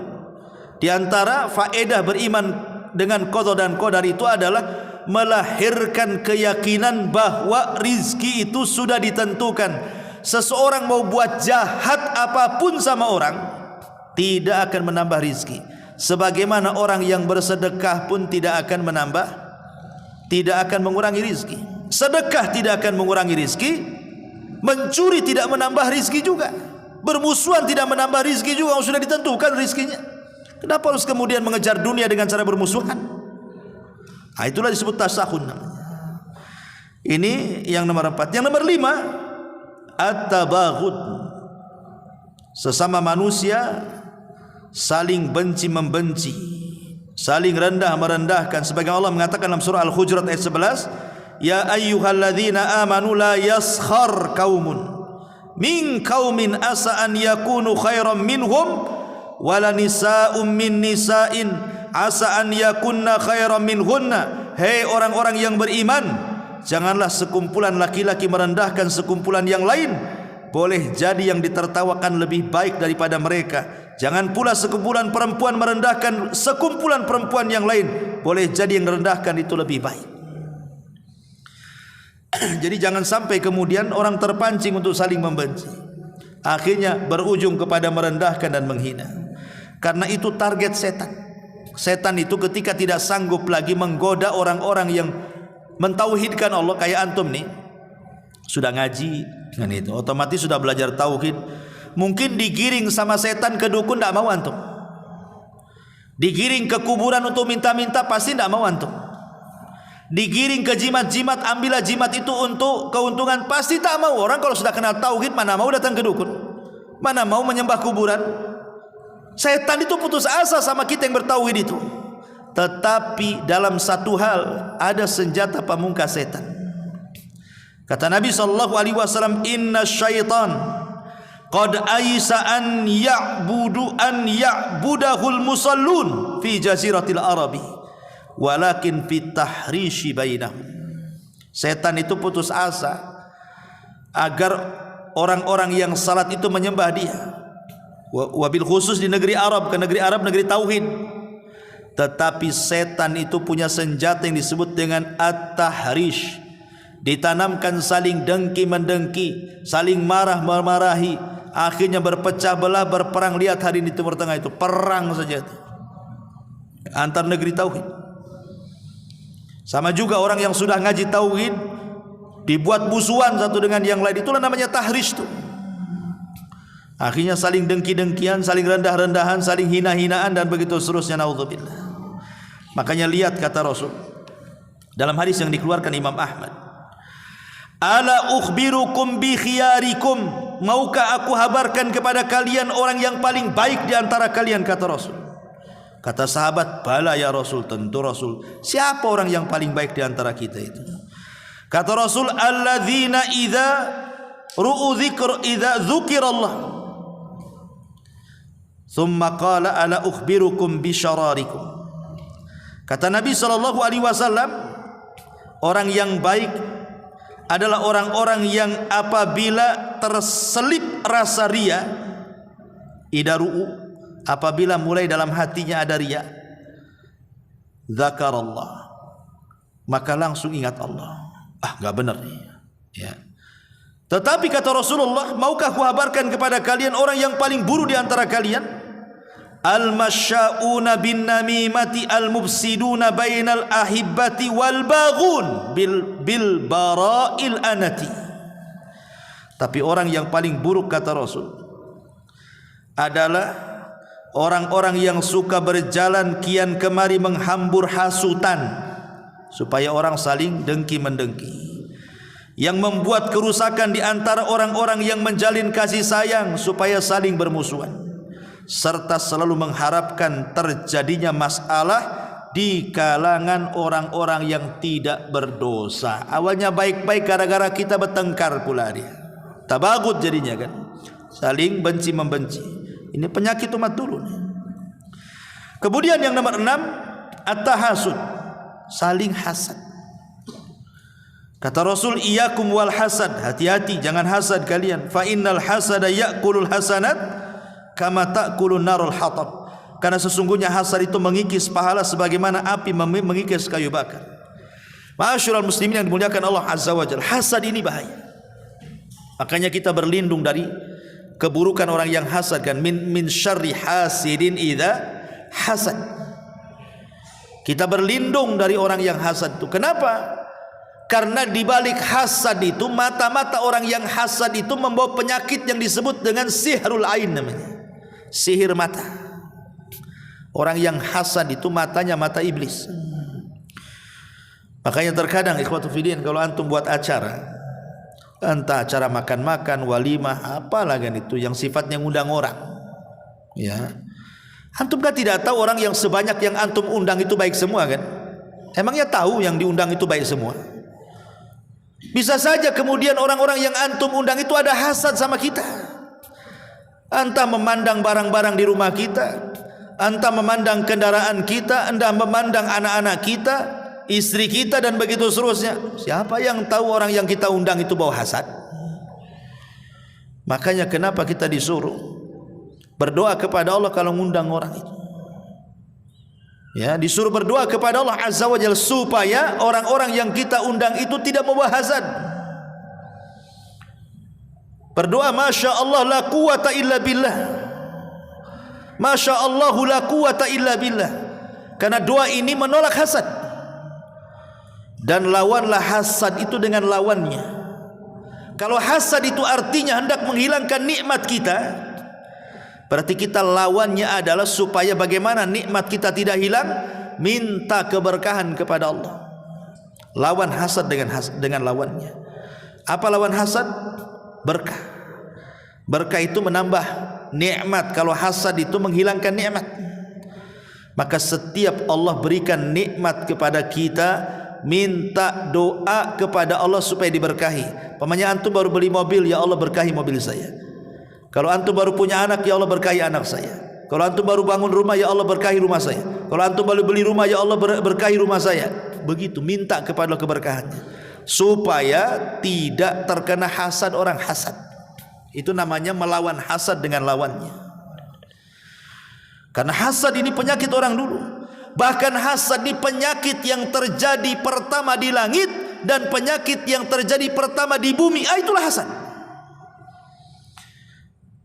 di antara faedah beriman dengan qada dan qadar itu adalah melahirkan keyakinan bahwa rizki itu sudah ditentukan. Seseorang mau buat jahat apapun sama orang, tidak akan menambah rizki. Sebagaimana orang yang bersedekah pun tidak akan mengurangi rizki. Sedekah tidak akan mengurangi rizki, mencuri tidak menambah rizki juga, bermusuhan tidak menambah rizki juga. Sudah ditentukan rizkinya. Kenapa harus kemudian mengejar dunia dengan cara bermusuhan? Nah, itulah disebut tasakhun namanya. Ini yang nomor 4. Yang nomor 5, at-tabaghud. Sesama manusia saling benci membenci, saling rendah merendahkan. Sebagaimana Allah mengatakan dalam surah Al-Hujurat ayat 11, ya ayyuhalladzina amanu la yaskhar qaumun min qaumin asa an yakunu khairan minhum wala nisa'un min nisa'in asa an yakunna khairan minhunna. Hei orang-orang yang beriman, janganlah sekumpulan laki-laki merendahkan sekumpulan yang lain. Boleh jadi yang ditertawakan lebih baik daripada mereka. Jangan pula sekumpulan perempuan merendahkan sekumpulan perempuan yang lain. Boleh jadi yang merendahkan itu lebih baik. Jadi jangan sampai kemudian orang terpancing untuk saling membenci, akhirnya berujung kepada merendahkan dan menghina. Karena itu target setan. Setan itu ketika tidak sanggup lagi menggoda orang-orang yang mentauhidkan Allah, kayak antum nih, sudah ngaji kan, itu otomatis sudah belajar tauhid. Mungkin digiring sama setan ke dukun, tidak mau antum. Digiring ke kuburan untuk minta-minta, pasti tidak mau antum. Digiring ke jimat-jimat, ambillah jimat itu untuk keuntungan, pasti tak mau. Orang kalau sudah kenal tauhid, mana mau datang ke dukun, mana mau menyembah kuburan. Setan itu putus asa sama kita yang bertauhid itu. Tetapi dalam satu hal ada senjata pamungkas setan. Kata Nabi SAW, inna syaitan qad aisa an ya'budahul musallun fi jaziratil arabi walakin fit tahrishi bainahum. Setan itu putus asa agar orang-orang yang salat itu menyembah dia, wabil khusus di negeri Arab, ke negeri Arab, negeri tauhid. Tetapi setan itu punya senjata yang disebut dengan at-tahrish. Ditanamkan saling dengki mendengki, saling marah memarahi, akhirnya berpecah belah, berperang. Lihat hari ini Timur Tengah itu perang saja itu antar negeri tauhid. Sama juga orang yang sudah ngaji tauhid dibuat musuhan satu dengan yang lain, itulah namanya tahrish tuh. Akhirnya saling dengki-dengkian, saling rendah-rendahan, saling hina-hinaan, dan begitu seterusnya. Naudzubillah. Makanya lihat kata Rasul dalam hadis yang dikeluarkan Imam Ahmad, ala ukhbirukum bi khiyarikum, maukah aku habarkan kepada kalian orang yang paling baik di antara kalian, kata Rasul. Kata sahabat, bala ya Rasul, tentu Rasul. Siapa orang yang paling baik di antara kita itu? Kata Rasul, alladzina idza ru'u dzikr idza dzukirallah thumma qala ala ukhbirukum bi syararikum. Kata Nabi SAW, Orang yang baik adalah orang-orang yang apabila terselip rasa riya, idaru'u, apabila mulai dalam hatinya ada riya, zakarallah, maka langsung ingat Allah. Enggak benar nih. Ya. Tetapi kata Rasulullah, maukah kuhabarkan kepada kalian orang yang paling buruk di antara kalian? Al-masya'una bin namimati al-mufsiduna bainal ahibbati wal baghun bil bara'il anati. Tapi orang yang paling buruk kata Rasul adalah orang-orang yang suka berjalan kian kemari menghambur hasutan supaya orang saling dengki-mendengki, yang membuat kerusakan di antara orang-orang yang menjalin kasih sayang supaya saling bermusuhan, serta selalu mengharapkan terjadinya masalah di kalangan orang-orang yang tidak berdosa. Awalnya baik-baik, gara-gara kita bertengkar pula dia. Tabagut jadinya kan, saling benci-membenci. Ini penyakit umat dulu nih. Kemudian yang nomor 6, at-tahasud, saling hasad. Kata Rasul, iyyakum wal hasad, hati-hati jangan hasad kalian. Fa innal hasada ya'kulul hasanat kama ta'kulun narul hatab. Karena sesungguhnya hasad itu mengikis pahala sebagaimana api mengikis kayu bakar. Ma'asyiral muslimin yang dimuliakan Allah Azza wa Jalla, hasad ini bahaya. Makanya kita berlindung dari keburukan orang yang hasad kan, min syarri hasidin idza hasad. Kita berlindung dari orang yang hasad itu. Kenapa? Karena di balik hasad itu, mata-mata orang yang hasad itu membawa penyakit yang disebut dengan sihrul ain namanya. Sihir mata. Orang yang hasad itu matanya mata iblis. Makanya terkadang ikhwatu fillah, kalau antum buat acara, entah acara makan-makan, walimah, apalah kan itu yang sifatnya ngundang orang, ya, antum kan tidak tahu orang yang sebanyak yang antum undang itu baik semua kan? Emangnya tahu yang diundang itu baik semua? Bisa saja kemudian orang-orang yang antum undang itu ada hasad sama kita. Entah memandang barang-barang di rumah kita, entah memandang kendaraan kita, entah memandang anak-anak kita, istri kita, dan begitu seterusnya. Siapa yang tahu orang yang kita undang itu bawa hasad? Makanya kenapa kita disuruh berdoa kepada Allah kalau ngundang orang itu? Ya, disuruh berdoa kepada Allah Azza wa Jalla supaya orang-orang yang kita undang itu tidak membawa hasad. Berdoa, Masya Allah la quwata illa billah, Masya Allah la quwata illa billah. Karena doa ini menolak hasad. Dan lawanlah hasad itu dengan lawannya. Kalau hasad itu artinya hendak menghilangkan nikmat kita, berarti kita lawannya adalah supaya bagaimana nikmat kita tidak hilang, minta keberkahan kepada Allah. Lawan hasad dengan lawannya. Apa lawan hasad? Berkah. Berkah itu menambah nikmat. Kalau hasad itu menghilangkan nikmat. Maka setiap Allah berikan nikmat kepada kita, minta doa kepada Allah supaya diberkahi. Pamannya antum baru beli mobil, ya Allah berkahi mobil saya. Kalau antum baru punya anak, ya Allah berkahi anak saya. Kalau antum baru bangun rumah, ya Allah berkahi rumah saya. Kalau antum baru beli rumah, ya Allah berkahi rumah saya. Begitu, minta kepada Allah keberkahannya supaya tidak terkena hasad orang hasad. Itu namanya melawan hasad dengan lawannya. Karena hasad ini penyakit orang dulu. Bahkan hasad ini penyakit yang terjadi pertama di langit dan penyakit yang terjadi pertama di bumi. Itulah hasad.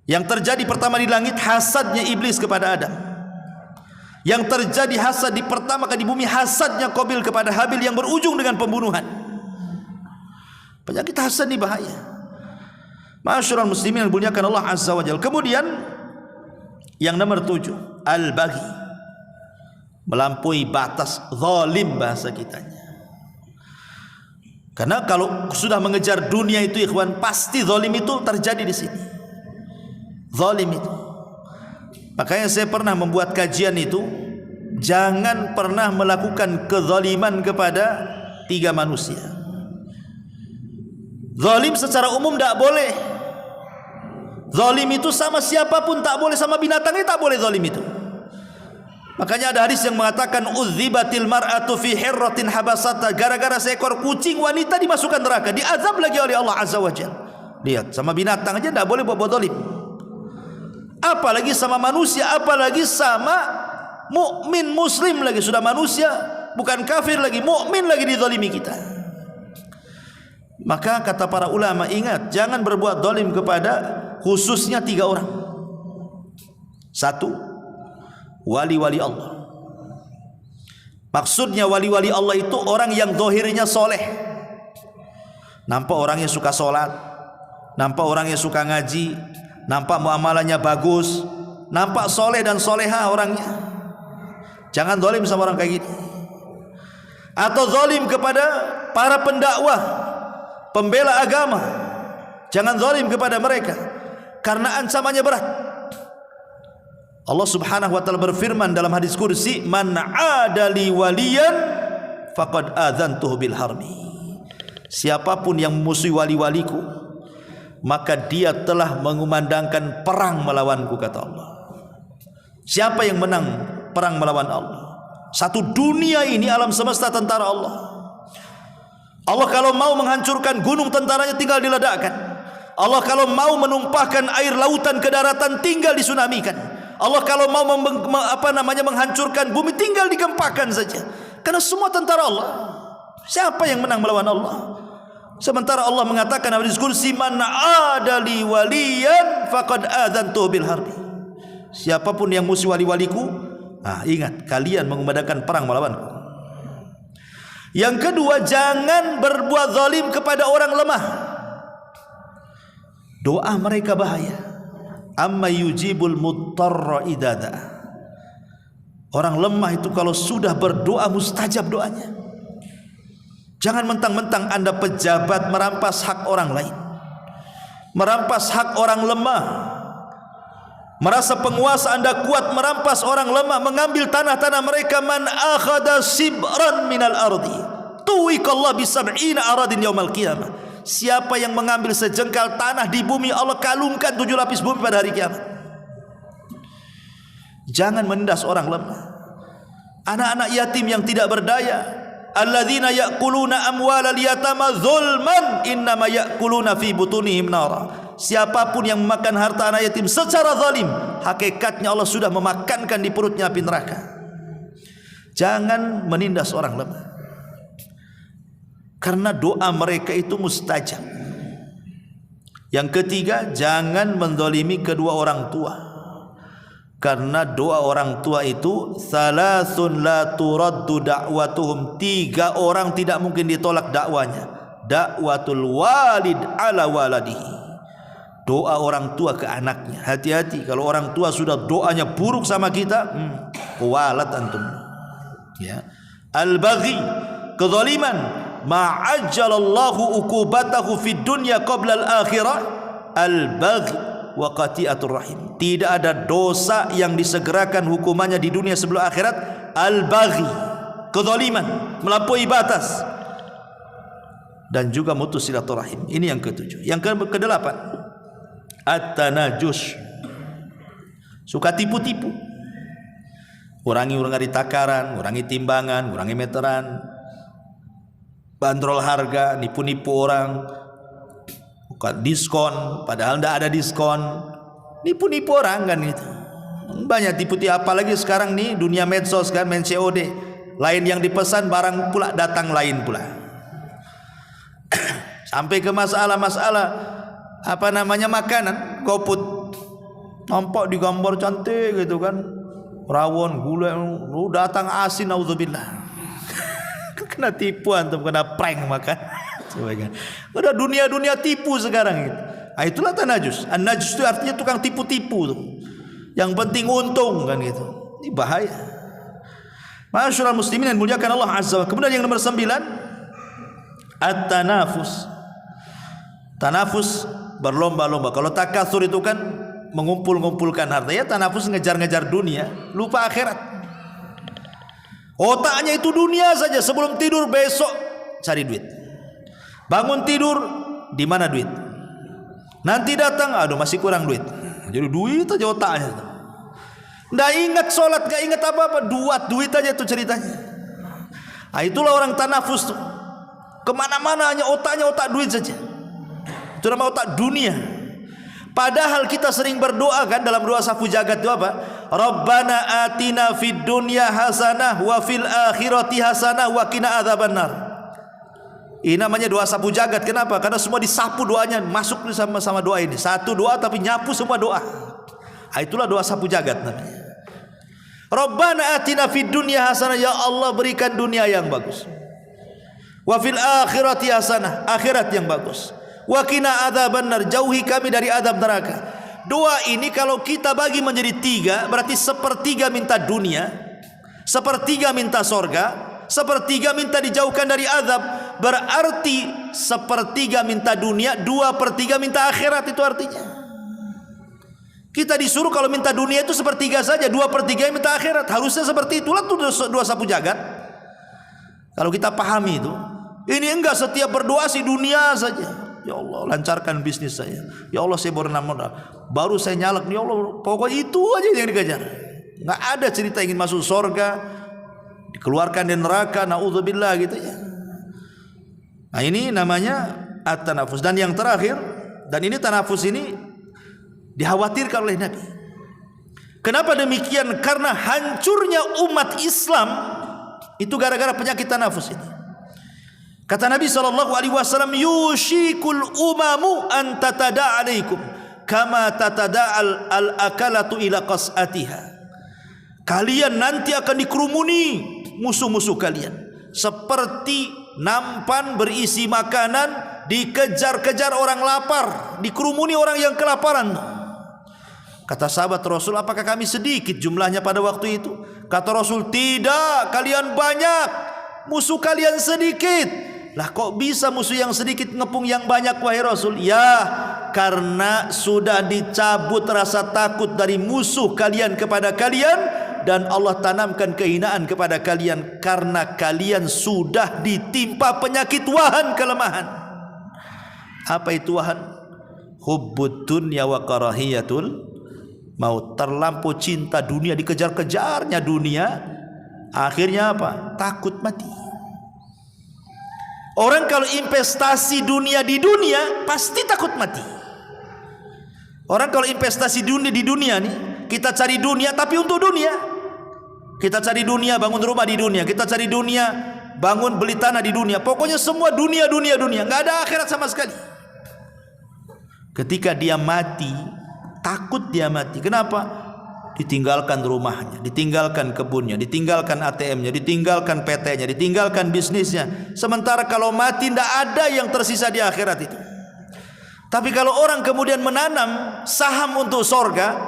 Yang terjadi pertama di langit hasadnya iblis kepada Adam. Yang terjadi hasad di pertama kali di bumi hasadnya Qabil kepada Habil yang berujung dengan pembunuhan. Penyakit hasad ini bahaya. Ma'asyiral muslimin yang dimuliakan Allah Azza wa Jalla. Kemudian yang nomor 7, al-baghi, melampaui batas, zalim bahasa kitanya. Karena kalau sudah mengejar dunia itu ikhwan, pasti zalim itu terjadi di sini. Zalim itu. Makanya saya pernah membuat kajian itu, jangan pernah melakukan kezaliman kepada 3 manusia. Zalim secara umum tak boleh. Zalim itu sama siapapun tak boleh, sama binatangnya tak boleh zalim itu. Makanya ada hadis yang mengatakan udzibatil mar'atu fi hirratin habasata, gara-gara seekor kucing wanita dimasukkan neraka, diazab lagi oleh Allah Azza wa Jalla. Lihat, sama binatang aja tidak boleh buat zalim, apalagi sama manusia, apalagi sama mukmin muslim lagi. Sudah manusia, bukan kafir lagi, mukmin lagi dizalimi kita. Maka kata para ulama, ingat, jangan berbuat zalim kepada khususnya 3 orang. 1, wali-wali Allah. Maksudnya wali-wali Allah itu orang yang zahirnya soleh, nampak orangnya suka sholat, nampak orangnya suka ngaji, nampak muamalahnya bagus, nampak soleh dan soleha orangnya. Jangan zalim sama orang kayak gitu. Atau zalim kepada para pendakwah, pembela agama, jangan zalim kepada mereka, karena ancamannya berat. Allah Subhanahu wa taala berfirman dalam hadis kursi, man adali waliyan faqad adzantuhu bil harbi. Siapapun yang memusuhi wali-waliku, maka dia telah mengumandangkan perang melawanku, kata Allah. Siapa yang menang perang melawan Allah? Satu dunia ini alam semesta tentara Allah. Allah kalau mau menghancurkan gunung, tentaranya tinggal diledakkan. Allah kalau mau menumpahkan air lautan ke daratan, tinggal disunamikan. Allah kalau mau menghancurkan bumi, tinggal digempakan saja. Karena semua tentara Allah. Siapa yang menang melawan Allah? Sementara Allah mengatakan dalam hadis kursi, man adali waliyan faqad adzantuhu bil harbi. Siapapun yang musuh wali-waliku, ingat, kalian mengumandangkan perang melawanku. Yang kedua, jangan berbuat zalim kepada orang lemah. Doa mereka bahaya. Amma yujibul muttarra idada. Orang lemah itu kalau sudah berdoa mustajab doanya. Jangan mentang-mentang Anda pejabat merampas hak orang lain, merampas hak orang lemah, merasa penguasa Anda kuat, merampas orang lemah, mengambil tanah-tanah mereka. Man akhada sibran minal ardi tuwikallah bisab'ina aradin yaumal qiyamah. Siapa yang mengambil sejengkal tanah di bumi, Allah kalungkan 7 lapis bumi pada hari kiamat. Jangan menindas orang lemah, anak-anak yatim yang tidak berdaya. Alladzina ya'kuluna amwalal yatama zulman innama ya'kuluna fi butunihim nara. Siapapun yang memakan harta anak yatim secara zalim, hakikatnya Allah sudah memakankan di perutnya api neraka. Jangan menindas orang lemah, karena doa mereka itu mustajab. Yang ketiga, jangan menzalimi kedua orang tua, karena doa orang tua itu salasun la turaddu da'watuhum, 3 orang tidak mungkin ditolak dakwanya. Da'watul walid ala waladihi, doa orang tua ke anaknya. Hati-hati kalau orang tua sudah doanya buruk sama kita, kualat antum. Ya. Al-baghi, kezaliman, ma'ajjalallahu ukubatahu fid dunya qabla al-akhirah. Al-baghi wa qati'atur rahim, tidak ada dosa yang disegerakan hukumannya di dunia sebelum akhirat. Al-baghi, kezaliman, melampaui batas, dan juga mutus silaturahim. Ini yang ketujuh. Yang kedelapan, at-tanajus, suka tipu-tipu. Urangi takaran, urangi timbangan, urangi meteran, bandrol harga, nipu-nipu orang, bukan diskon padahal tidak ada diskon, nipu-nipu orang kan itu. Banyak tipu-tipu, apalagi sekarang nih dunia medsos kan, main COD, lain yang dipesan barang pula datang lain pula. Sampai ke masalah-masalah makanan, GoFood, nampak di gambar cantik gitu kan, rawon, gula, lu datang asin, auzubillah. Kena tipu antum, kena prank makan. Udah dunia tipu sekarang gitu. Itulah tanajus. An-najus itu artinya tukang tipu-tipu tuh. Yang penting untung kan gitu. Ini bahaya. Ma'asyiral muslimin yang dimuliakan Allah Azza wa Jalla. Kemudian yang nomor 9, at-tanafus. Tanafus, berlomba-lomba. Kalau takatsur itu kan mengumpul-ngumpulkan harta, ya tanafus ngejar-ngejar dunia, lupa akhirat. Otaknya itu dunia saja. Sebelum tidur besok cari duit, bangun tidur di mana duit, nanti datang aduh masih kurang duit, jadi duit aja otaknya. Nggak ingat sholat, nggak ingat apa-apa, duit aja itu ceritanya. Nah, itulah orang tanafus tuh. Kemana-mana hanya otaknya otak duit saja. Itu nama otak dunia. Padahal kita sering berdoa kan dalam doa safu jagat itu apa? Rabbana atina fid dunya hasanah wa fil akhirati hasanah wa qina adzabannar. Ini namanya doa sapu jagat. Kenapa? Karena semua disapu doanya, masuk sama doa ini. Satu doa tapi nyapu semua doa. Nah, itulah doa sapu jagat namanya. Rabbana atina fid dunya hasanah, ya Allah berikan dunia yang bagus. Wa fil akhirati hasanah, akhirat yang bagus. Wa qina adzabannar, jauhi kami dari azab neraka. Doa ini kalau kita bagi menjadi 3, berarti 1/3 minta dunia, 1/3 minta sorga, 1/3 minta dijauhkan dari azab. Berarti 1/3 minta dunia, 2/3 minta akhirat. Itu artinya kita disuruh kalau minta dunia itu 1/3 saja, 2/3 minta akhirat. Harusnya seperti itulah tuh doa sapu jagat. Kalau kita pahami itu, ini enggak setiap berdoa si dunia saja. Ya Allah lancarkan bisnis saya. Ya Allah saya baru saya nyalek. Ya Allah pokoknya itu aja yang dikejar. Enggak ada cerita ingin masuk surga, dikeluarkan dari neraka, naudzubillah gitu ya. Nah ini namanya at-tanafus. Dan yang terakhir, dan ini tanafus ini dikhawatirkan oleh Nabi. Kenapa demikian? Karena hancurnya umat Islam itu gara-gara penyakit tanafus ini. Kata Nabi SAW, yushikul umamu an tatada alaikum kama tatada al-akalatu ila qas'atiha. Kalian nanti akan dikerumuni musuh-musuh kalian seperti nampan berisi makanan dikejar-kejar orang lapar, dikerumuni orang yang kelaparan. Kata sahabat Rasul, apakah kami sedikit jumlahnya pada waktu itu? Kata Rasul, tidak, kalian banyak, musuh kalian sedikit. Lah kok bisa musuh yang sedikit ngepung yang banyak wahai Rasul? Ya, karena sudah dicabut rasa takut dari musuh kalian kepada kalian, dan Allah tanamkan kehinaan kepada kalian karena kalian sudah ditimpa penyakit wahan, kelemahan. Apa itu wahan? Hubbud dunya wa karahiyatul maut. Terlampau cinta dunia, dikejar-kejarnya dunia, akhirnya apa? Takut mati. Orang kalau investasi dunia di dunia pasti takut mati. Orang kalau investasi dunia di dunia nih, kita cari dunia tapi untuk dunia. Kita cari dunia bangun rumah di dunia, kita cari dunia bangun beli tanah di dunia. Pokoknya semua dunia, nggak ada akhirat sama sekali. Ketika dia mati, takut dia mati. Kenapa? Ditinggalkan rumahnya, ditinggalkan kebunnya, ditinggalkan ATM-nya, ditinggalkan PT-nya, ditinggalkan bisnisnya. Sementara kalau mati tidak ada yang tersisa di akhirat itu. Tapi kalau orang kemudian menanam saham untuk sorga,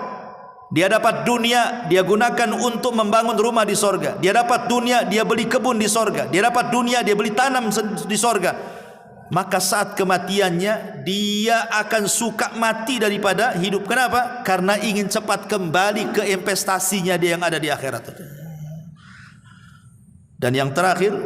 dia dapat dunia, dia gunakan untuk membangun rumah di sorga. Dia dapat dunia, dia beli kebun di sorga. Dia dapat dunia, dia beli tanam di sorga. Maka saat kematiannya dia akan suka mati daripada hidup. Kenapa? Karena ingin cepat kembali ke investasinya dia yang ada di akhirat. Dan yang terakhir,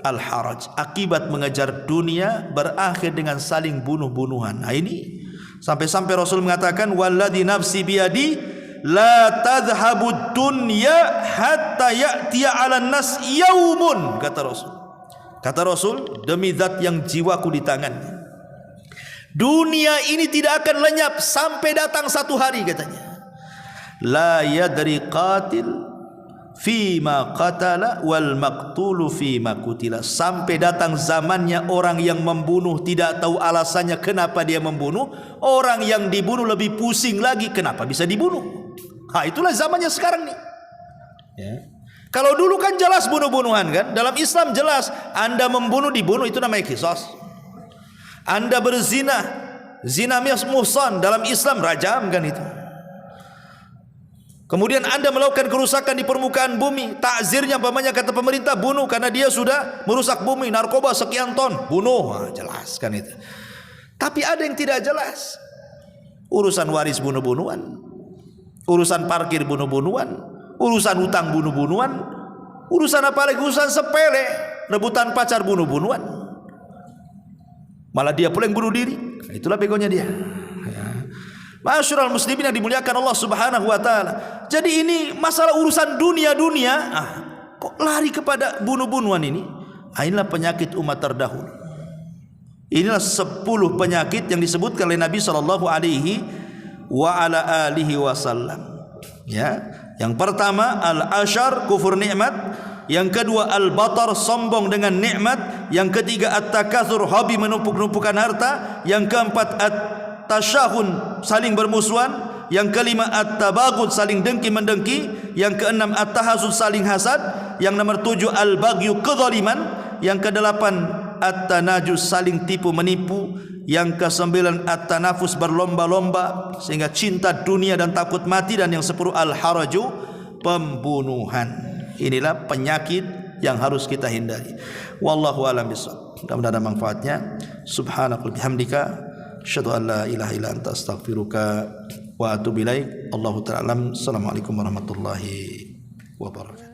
al-haraj. Akibat mengejar dunia berakhir dengan saling bunuh-bunuhan. Nah ini sampai-sampai Rasul mengatakan, walladzi nafsi biyadi la tadhhabud dunya hatta ya'tiya 'alan nas yaumun, kata Rasul. Kata Rasul, demi zat yang jiwaku di tangannya, dunia ini tidak akan lenyap sampai datang satu hari, katanya. La yadri qatil fima qatala wal maqtulu fima qutila. Sampai datang zamannya orang yang membunuh tidak tahu alasannya kenapa dia membunuh. Orang yang dibunuh lebih pusing lagi kenapa bisa dibunuh. Nah, itulah zamannya sekarang nih. Ya. Kalau dulu kan jelas bunuh-bunuhan kan. Dalam Islam jelas, Anda membunuh dibunuh, itu namanya qisas. Anda berzina, zina muhsan, dalam Islam rajam kan itu. Kemudian Anda melakukan kerusakan di permukaan bumi, takzirnya umpamanya kata pemerintah bunuh karena dia sudah merusak bumi, narkoba sekian ton, bunuh. Nah, jelas kan itu. Tapi ada yang tidak jelas. Urusan waris bunuh-bunuhan, urusan parkir bunuh-bunuhan, urusan hutang bunuh-bunuhan, urusan apa lagi? Urusan sepele, rebutan pacar bunuh-bunuhan. Malah dia pula yang bunuh diri. Itulah begonya dia. Ya. Ma'asyiral muslimin yang dimuliakan Allah Subhanahu wa taala. Jadi ini masalah urusan dunia-dunia, kok lari kepada bunuh-bunuhan ini? Inilah penyakit umat terdahulu. Inilah 10 penyakit yang disebutkan oleh Nabi sallallahu alaihi wa ala alihi wasallam. Ya, yang pertama al-ashar, kufur nikmat. Yang kedua al-batar, sombong dengan nikmat. Yang ketiga at-takatsur, hobi menumpuk-numpukan harta. Yang keempat at-tasyahun, saling bermusuhan. Yang kelima at-tabaghud, saling dengki-mendengki. Yang keenam at-tahasud, saling hasad. Yang nomor 7 al-baghyu, kezaliman. Yang kedelapan at-tanajus, saling tipu menipu. Yang ke-9 at-tanafus, berlomba-lomba sehingga cinta dunia dan takut mati. Dan yang 10 al-haraju, pembunuhan. Inilah penyakit yang harus kita hindari. Wallahu a'lam bishawab. Mudah-mudahan ada manfaatnya. Subhanakallahumma bihamdika asyhadu an la ilaha illa anta astaghfiruka wa atubu ilaik. Allahu ta'ala alam. Assalamualaikum warahmatullahi wabarakatuh.